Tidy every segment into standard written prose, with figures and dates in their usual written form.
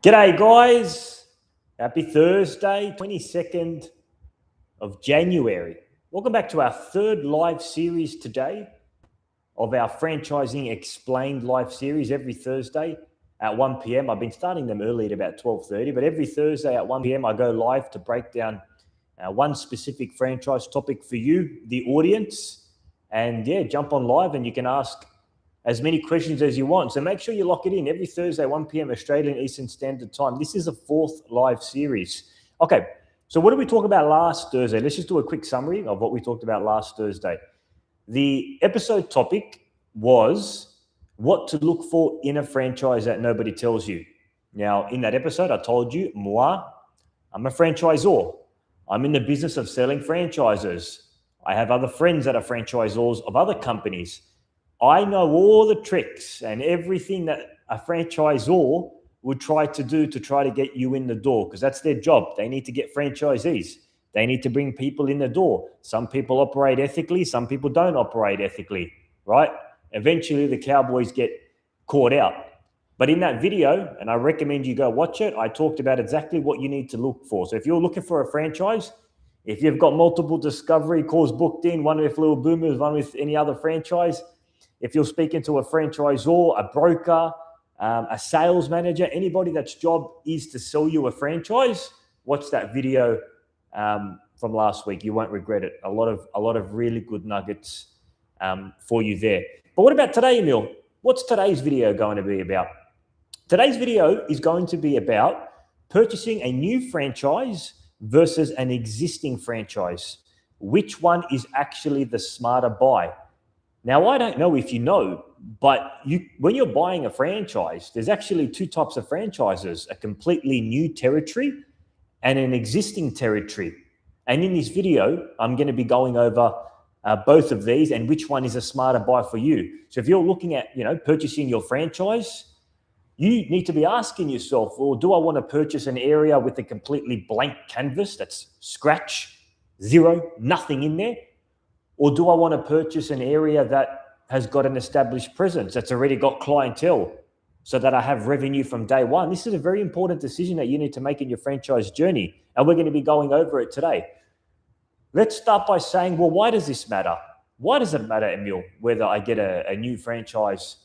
G'day, guys. Happy Thursday, 22nd of January. Welcome back to our third live series today of our Franchising Explained live series every Thursday at 1 p.m. I've been starting them early at about 12:30, but every Thursday at 1 p.m. I go live to break down one specific franchise topic for you, the audience. And yeah, jump on live and you can ask as many questions as you want. So make sure you lock it in every Thursday, 1 p.m. Australian Eastern Standard Time. This is a fourth live series. Okay, so what did we talk about last Thursday? Let's just do a quick summary of what we talked about last Thursday. The episode topic was what to look for in a franchise that nobody tells you. Now, in that episode, I told you, I'm a franchisor. I'm in the business of selling franchises. I have other friends that are franchisors of other companies. I know all the tricks and everything that a franchisor would try to do to try to get you in the door, because that's their job. They need to get franchisees. They need to bring people in the door. Some people operate ethically, some people don't operate ethically, right? Eventually, the cowboys get caught out. But in that video, and I recommend you go watch it, I talked about exactly what you need to look for. So if you're looking for a franchise, if you've got multiple discovery calls booked in, one with Little Boomers, one with any other franchise, if you're speaking to a franchisor, a broker, a sales manager, anybody that's job is to sell you a franchise, watch that video from last week. You won't regret it. A lot of really good nuggets for you there. But what about today, Emil? What's today's video going to be about? Today's video is going to be about purchasing a new franchise versus an existing franchise. Which one is actually the smarter buy? Now, I don't know if you know, but when you're buying a franchise, there's actually two types of franchises, a completely new territory and an existing territory. And in this video, I'm going to be going over both of these and which one is a smarter buy for you. So if you're looking at, purchasing your franchise, you need to be asking yourself, well, do I want to purchase an area with a completely blank canvas that's scratch, zero, nothing in there? Or do I want to purchase an area that has got an established presence, that's already got clientele, so that I have revenue from day one? This is a very important decision that you need to make in your franchise journey, and we're going to be going over it today. Let's start by saying, well, why does this matter? Why does it matter, Emil, whether I get a new franchise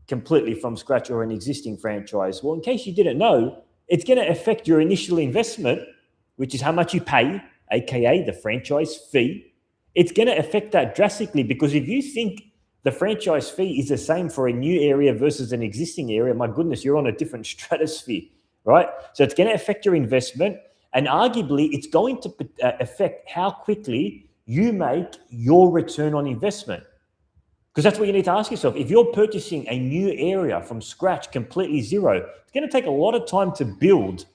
completely from scratch or an existing franchise? Well, in case you didn't know, it's going to affect your initial investment, which is how much you pay, aka the franchise fee. It's going to affect that drastically, because if you think the franchise fee is the same for a new area versus an existing area, my goodness, you're on a different stratosphere, right? So it's going to affect your investment, and arguably it's going to affect how quickly you make your return on investment. Because that's what you need to ask yourself. If you're purchasing a new area from scratch, completely zero, it's going to take a lot of time to build,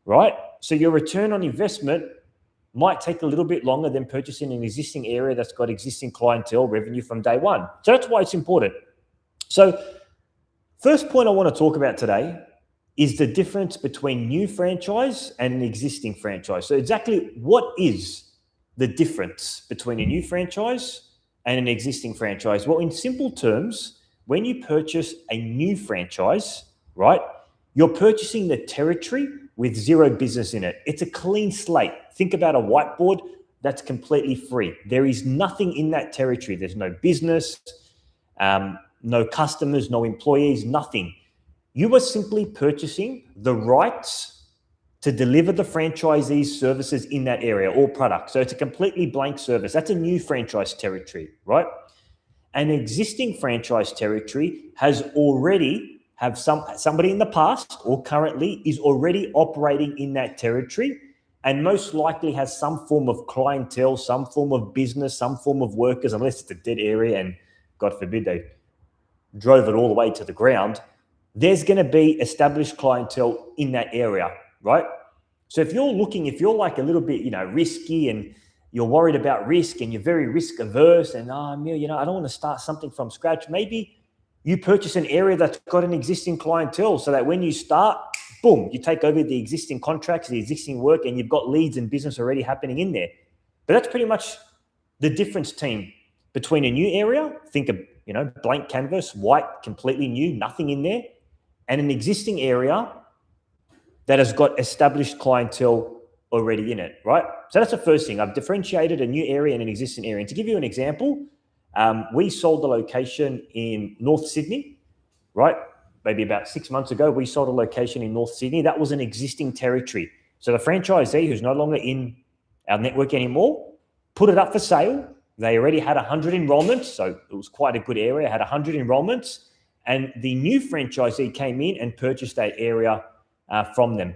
right? So your return on investment might take a little bit longer than purchasing an existing area that's got existing clientele, revenue from day one. So that's why it's important. So first point I want to talk about today is the difference between new franchise and an existing franchise. So exactly what is the difference between a new franchise and an existing franchise? Well, in simple terms, when you purchase a new franchise, right, you're purchasing the territory with zero business in it. It's a clean slate. Think about a whiteboard that's completely free. There is nothing in that territory. There's no business, no customers, no employees, nothing. You are simply purchasing the rights to deliver the franchisee's services in that area or product. So it's a completely blank service. That's a new franchise territory, right? An existing franchise territory has already have somebody in the past or currently is already operating in that territory, and most likely has some form of clientele, some form of business, some form of workers, unless it's a dead area and God forbid they drove it all the way to the ground. There's going to be established clientele in that area, right? So if you're like a little bit, risky, and you're worried about risk and you're very risk averse and, I don't want to start something from scratch, maybe you purchase an area that's got an existing clientele, so that when you start, boom, you take over the existing contracts, the existing work, and you've got leads and business already happening in there. But that's pretty much the difference, team, between a new area, think of, blank canvas, white, completely new, nothing in there, and an existing area that has got established clientele already in it, right? So that's the first thing. I've differentiated a new area and an existing area. And to give you an example, we sold the location in North Sydney, right? Maybe about 6 months ago, we sold a location in North Sydney. That was an existing territory. So the franchisee, who's no longer in our network anymore, put it up for sale. They already had 100 enrollments, so it was quite a good area, had 100 enrollments. And the new franchisee came in and purchased that area from them.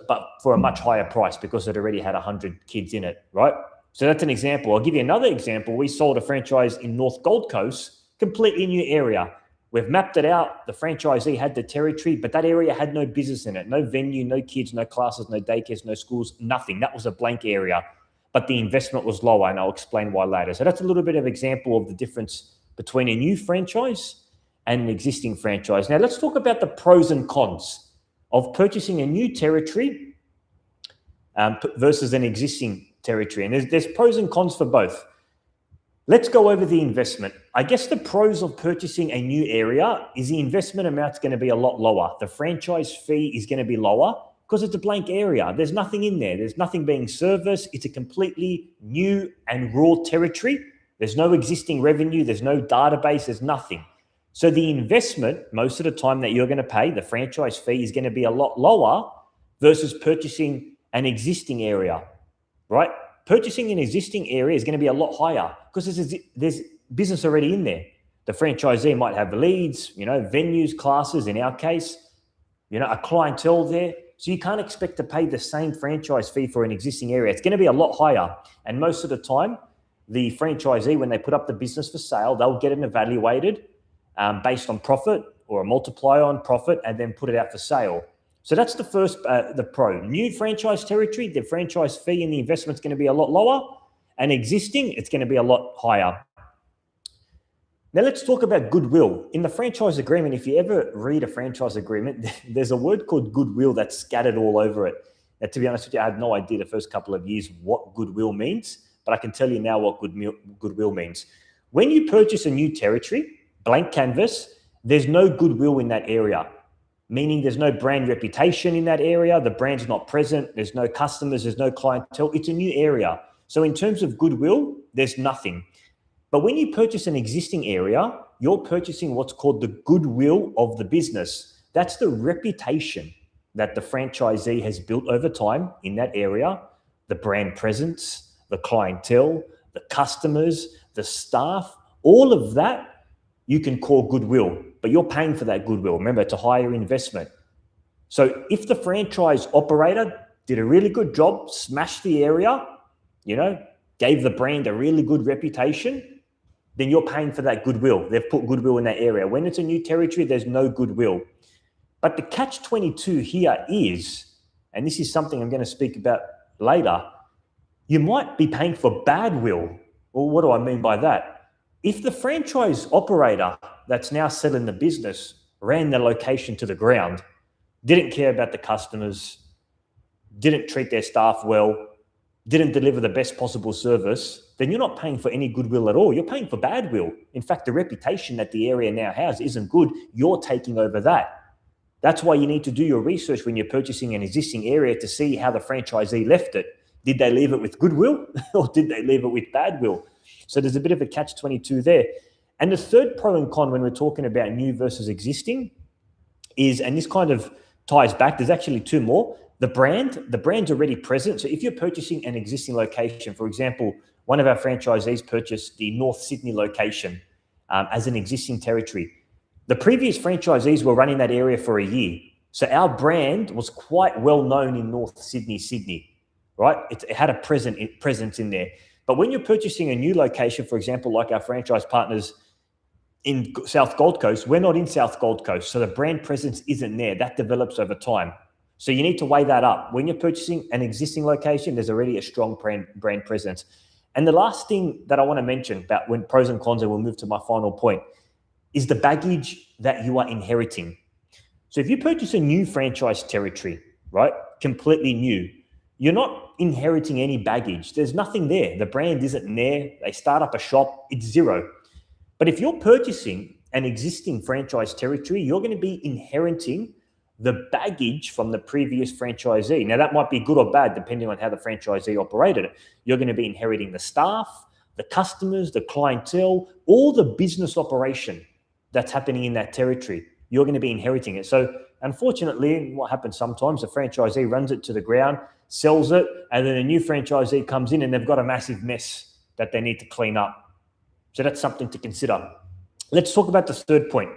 But for a much higher price because it already had 100 kids in it, right? So that's an example. I'll give you another example. We sold a franchise in North Gold Coast, completely new area. We've mapped it out. The franchisee had the territory, but that area had no business in it. No venue, no kids, no classes, no daycares, no schools, nothing. That was a blank area, but the investment was lower, and I'll explain why later. So that's a little bit of example of the difference between a new franchise and an existing franchise. Now let's talk about the pros and cons of purchasing a new territory versus an existing territory. And there's pros and cons for both. Let's go over the investment. I guess the pros of purchasing a new area is the investment amount's going to be a lot lower. The franchise fee is going to be lower because it's a blank area. There's nothing in there. There's nothing being serviced. It's a completely new and raw territory. There's no existing revenue. There's no database. There's nothing. So the investment, most of the time that you're going to pay, the franchise fee is going to be a lot lower versus purchasing an existing area, right? Purchasing an existing area is going to be a lot higher because there's business already in there. The franchisee might have leads, venues, classes, in our case, a clientele there. So you can't expect to pay the same franchise fee for an existing area. It's going to be a lot higher. And most of the time, the franchisee, when they put up the business for sale, they'll get it evaluated based on profit or a multiplier on profit and then put it out for sale. So that's the first, the pro. New franchise territory, the franchise fee and the investment is going to be a lot lower, and existing, it's going to be a lot higher. Now let's talk about goodwill. In the franchise agreement, if you ever read a franchise agreement, there's a word called goodwill that's scattered all over it. Now, to be honest with you, I had no idea the first couple of years what goodwill means, but I can tell you now what goodwill means. When you purchase a new territory, blank canvas, there's no goodwill in that area, meaning there's no brand reputation in that area. The brand's not present. There's no customers. There's no clientele. It's a new area. So in terms of goodwill, there's nothing. But when you purchase an existing area, you're purchasing what's called the goodwill of the business. That's the reputation that the franchisee has built over time in that area, the brand presence, the clientele, the customers, the staff, all of that you can call goodwill, but you're paying for that goodwill. Remember, it's a higher investment. So if the franchise operator did a really good job, smashed the area, gave the brand a really good reputation, then you're paying for that goodwill. They've put goodwill in that area. When it's a new territory, there's no goodwill. But the catch-22 here is, and this is something I'm going to speak about later, you might be paying for bad will. Well, what do I mean by that? If the franchise operator that's now selling the business ran the location to the ground, didn't care about the customers, didn't treat their staff well, didn't deliver the best possible service, then you're not paying for any goodwill at all. You're paying for bad will. In fact, the reputation that the area now has isn't good. You're taking over that. That's why you need to do your research when you're purchasing an existing area to see how the franchisee left it. Did they leave it with goodwill or did they leave it with bad will? So there's a bit of a catch-22 there. And the third pro and con when we're talking about new versus existing is, and this kind of ties back, there's actually two more. The brand's already present. So if you're purchasing an existing location, for example, one of our franchisees purchased the North Sydney location as an existing territory. The previous franchisees were running that area for a year. So our brand was quite well known in North Sydney, right? It had a presence in there. But when you're purchasing a new location, for example, like our franchise partners in South Gold Coast, we're not in South Gold Coast. So the brand presence isn't there. That develops over time. So you need to weigh that up. When you're purchasing an existing location, there's already a strong brand presence. And the last thing that I want to mention about when pros and cons, and we'll move to my final point, is the baggage that you are inheriting. So if you purchase a new franchise territory, right, completely new, you're not inheriting any baggage. There's nothing there. The brand isn't there. They start up a shop, it's zero. But if you're purchasing an existing franchise territory, you're going to be inheriting the baggage from the previous franchisee. Now, that might be good or bad, depending on how the franchisee operated it. You're going to be inheriting the staff, the customers, the clientele, all the business operation that's happening in that territory. You're going to be inheriting it. So unfortunately, what happens sometimes, the franchisee runs it to the ground, sells it, and then a new franchisee comes in and they've got a massive mess that they need to clean up. So that's something to consider. Let's talk about the third point,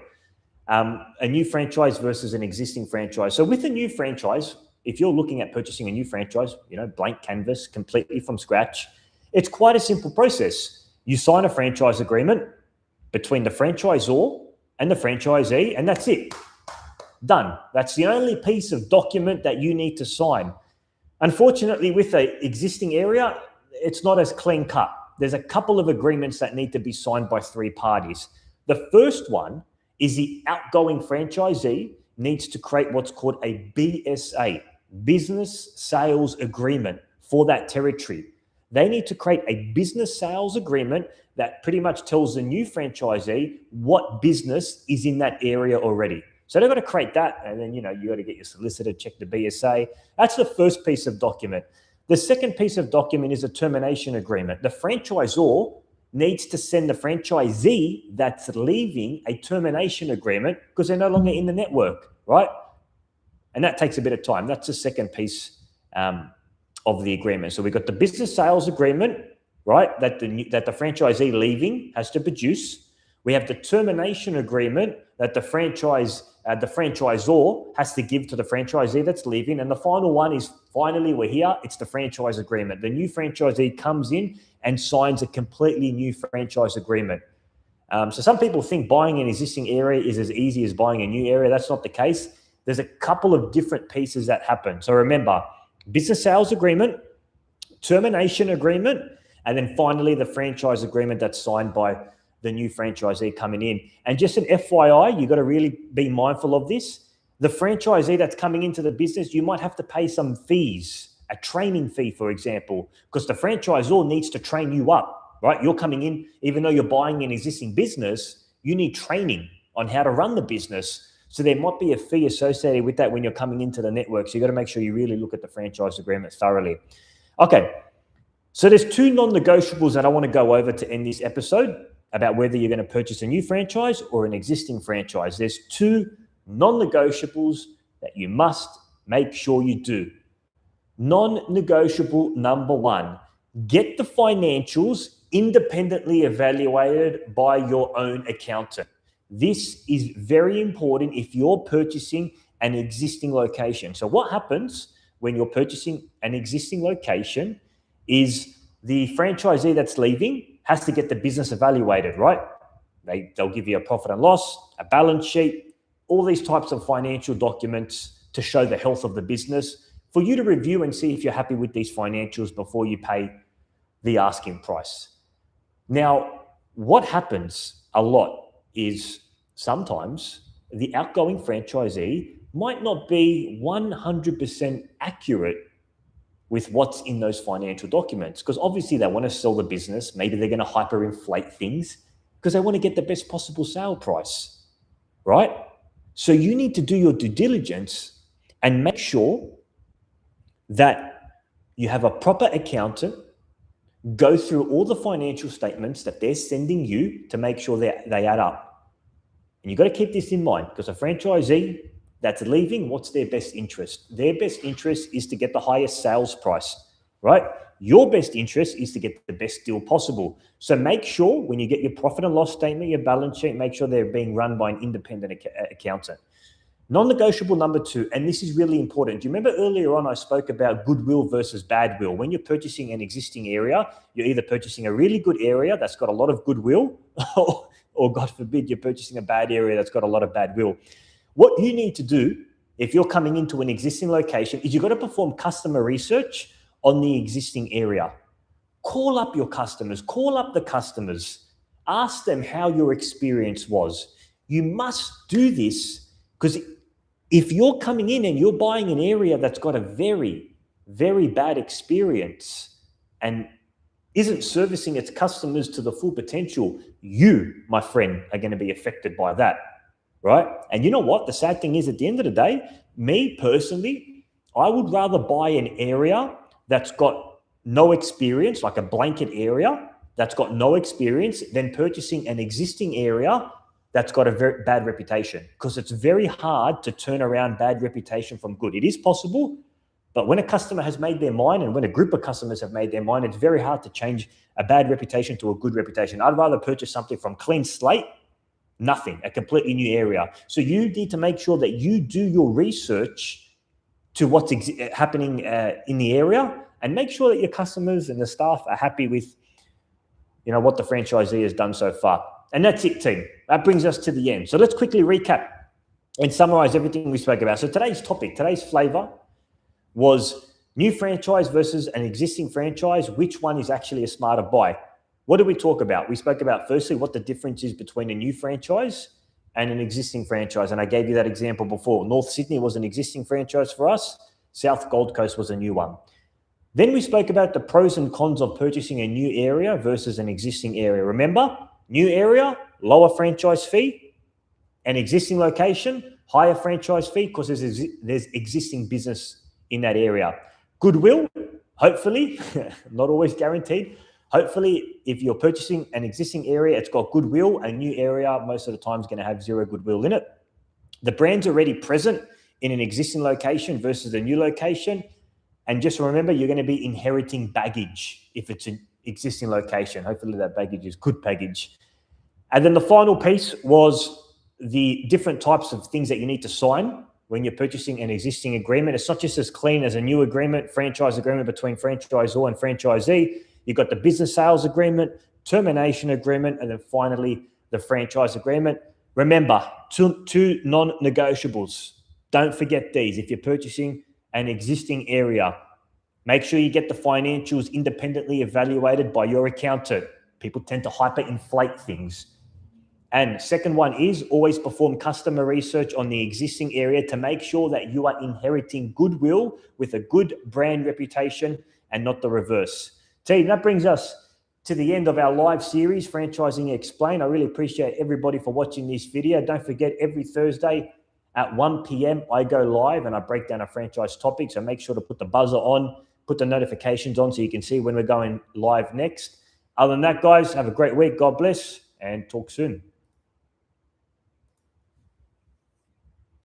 a new franchise versus an existing franchise. So with a new franchise, if you're looking at purchasing a new franchise, blank canvas, completely from scratch, it's quite a simple process. You sign a franchise agreement between the franchisor and the franchisee, and that's it. Done. That's the only piece of document that you need to sign. Unfortunately, with an existing area, it's not as clean cut. There's a couple of agreements that need to be signed by three parties. The first one is the outgoing franchisee needs to create what's called a BSA, Business Sales Agreement, for that territory. They need to create a business sales agreement that pretty much tells the new franchisee what business is in that area already. So they've got to create that, and then, you got to get your solicitor, check the BSA. That's the first piece of document. The second piece of document is a termination agreement. The franchisor needs to send the franchisee that's leaving a termination agreement because they're no longer in the network, right? And that takes a bit of time. That's the second piece of the agreement. So we've got the business sales agreement, right, that the franchisee leaving has to produce. We have the termination agreement that the franchisor has to give to the franchisee that's leaving. And the final one is, finally, we're here. It's the franchise agreement. The new franchisee comes in and signs a completely new franchise agreement. So some people think buying an existing area is as easy as buying a new area. That's not the case. There's a couple of different pieces that happen. So remember, business sales agreement, termination agreement, and then finally the franchise agreement that's signed by the new franchisee coming in. And just an FYI, you've got to really be mindful of this. The franchisee that's coming into the business, you might have to pay some fees, a training fee, for example, because the franchisor needs to train you up, right? You're coming in, even though you're buying an existing business, you need training on how to run the business. So there might be a fee associated with that when you're coming into the network. So you've got to make sure you really look at the franchise agreement thoroughly. Okay, so there's two non-negotiables that I want to go over to end this episode about whether you're going to purchase a new franchise or an existing franchise. There's two non-negotiables that you must make sure you do. Non-negotiable number one, get the financials independently evaluated by your own accountant. This is very important if you're purchasing an existing location. So what happens when you're purchasing an existing location is the franchisee that's leaving has to get the business evaluated, right? They'll give you a profit and loss, a balance sheet, all these types of financial documents to show the health of the business for you to review and see if you're happy with these financials before you pay the asking price. Now, what happens a lot is sometimes the outgoing franchisee might not be 100% accurate with what's in those financial documents, because obviously they want to sell the business. Maybe they're going to hyperinflate things because they want to get the best possible sale price, right? So you need to do your due diligence and make sure that you have a proper accountant go through all the financial statements that they're sending you to make sure they add up. And you've got to keep this in mind, because a franchisee that's leaving, what's their best interest? Their best interest is to get the highest sales price, right? Your best interest is to get the best deal possible. So make sure when you get your profit and loss statement, your balance sheet, make sure they're being run by an independent accountant. Non-negotiable number two, and this is really important. Do you remember earlier on I spoke about goodwill versus bad will? When you're purchasing an existing area, you're either purchasing a really good area that's got a lot of goodwill, or God forbid, you're purchasing a bad area that's got a lot of bad will. What you need to do if you're coming into an existing location is you've got to perform customer research on the existing area. Call up your customers, call up the customers, ask them how your experience was. You must do this, because if you're coming in and you're buying an area that's got a very, very bad experience and isn't servicing its customers to the full potential, you, my friend, are going to be affected by that. right? And you know what? The sad thing is, at the end of the day, me personally, I would rather buy an area that's got no experience, like a blanket area that's got no experience, than purchasing an existing area that's got a very bad reputation, because it's very hard to turn around bad reputation from good. It is possible, but when a customer has made their mind, and when a group of customers have made their mind, it's very hard to change a bad reputation to a good reputation. I'd rather purchase something from clean slate, nothing, a completely new area. So you need to make sure that you do your research to what's happening in the area, and make sure that your customers and the staff are happy with, what the franchisee has done so far. And that's it, team. That brings us to the end. So let's quickly recap and summarize everything we spoke about. So today's topic, today's flavor was new franchise versus an existing franchise. Which one is actually a smarter buy? What did we talk about? We spoke about, firstly, what the difference is between a new franchise and an existing franchise. And I gave you that example before. North Sydney was an existing franchise for us. South Gold Coast was a new one. Then we spoke about the pros and cons of purchasing a new area versus an existing area. Remember, new area, lower franchise fee. An existing location, higher franchise fee, because there's existing business in that area. Goodwill, hopefully, not always guaranteed. Hopefully, if you're purchasing an existing area, it's got goodwill. A new area, most of the time, is going to have zero goodwill in it. The brand's already present in an existing location versus a new location. And just remember, you're going to be inheriting baggage if it's an existing location. Hopefully, that baggage is good baggage. And then the final piece was the different types of things that you need to sign when you're purchasing an existing agreement. It's not just as clean as a new agreement, franchise agreement between franchisor and franchisee. You've got the business sales agreement, termination agreement, and then finally the franchise agreement. Remember, two non-negotiables. Don't forget these. If you're purchasing an existing area, make sure you get the financials independently evaluated by your accountant. People tend to hyperinflate things. And second one is always perform customer research on the existing area to make sure that you are inheriting goodwill with a good brand reputation and not the reverse. Team, that brings us to the end of our live series, Franchising Explained. I really appreciate everybody for watching this video. Don't forget, every Thursday at 1 p.m. I go live and I break down a franchise topic. So make sure to put the buzzer on, put the notifications on so you can see when we're going live next. Other than that, guys, have a great week. God bless and talk soon.